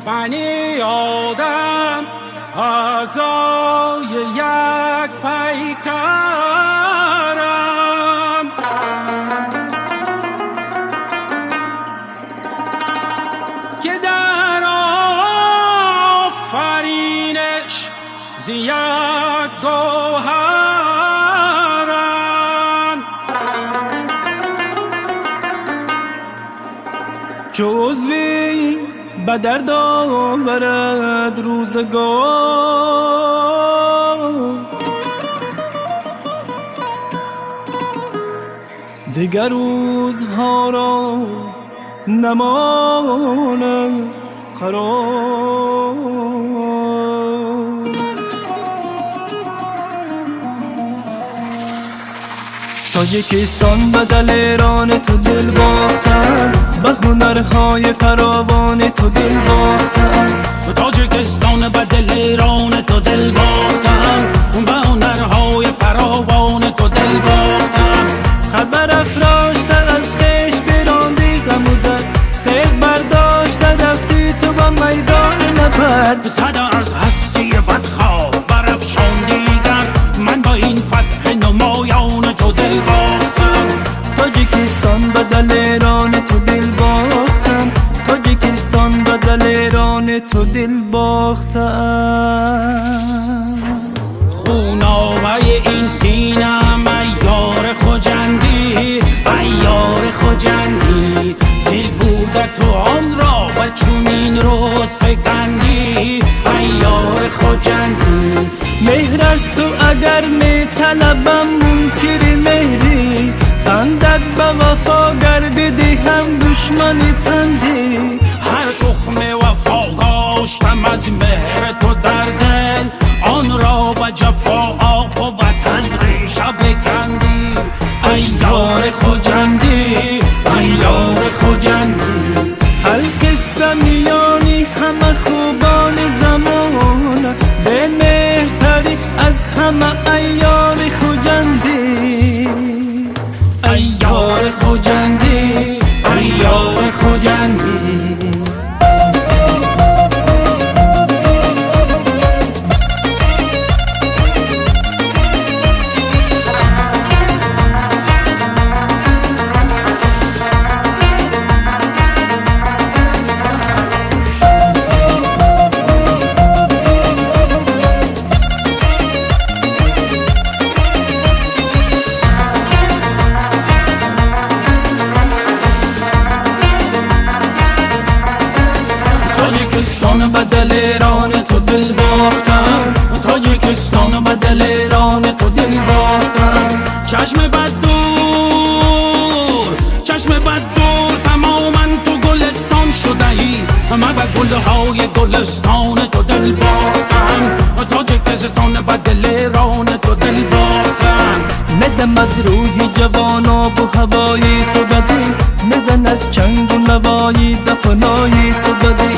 بنی آدم اعضای یک پیکرند، که در آفرینش ز یک گوهرند. جزوی به درد آورد روزگار، دیگر روزها را نماند قرار. تاجیکستان بدل ایران تو دل باختن، به هنرهای فراوان تو دل باختن. تاجیکستان بدل ایران تو دل باختن، به هنرهای فراوان تو دل باختن. خبر افراشته از خیش براندی غمودن، تیغ برداشته رفتی تو با میدان نبرد. صدا از هستی بدخواه برافشاندیدن، من با این فتح نمایان تو دل باختم. تاجیکستان بدل ایران تو دل باختم، تاجیکستان بدل ایران تو دل باختم. خونابه این سینم ایار خوجندی، ایار خوجندی، دل بوده تو آن را و چون این روز فکندی، ایار خوجندی. مهر از تو اگر می طلبم منکر مهری، بندت به وفا گر بدهم دشمنی پندی. هر تخم وفا داشتم از مهر تو در دل، آن را به جفا عاقبت از ریشه بکندی، ایار خوجندی، ایار خوجندی. حلق سمیانی همه خوبان زمان، به مهرتری از همه ایار خوجندی، ایار خوجندی، ایار خوجندی. تاجیکستان بدل ایران تو دل باختم، تاجیکستان بدل ایران تو دل باختم. چشم بد دور، چشم بد دور، تماما تو گلستان شده ای، من به گلهای گلستان تو دل باختم. تاجیکستان بدل ایران تو دل باختم. ندمد روی جوان آب و هوایی تو بدی، نزند چنگ و نوایی دفنایی تو بدی.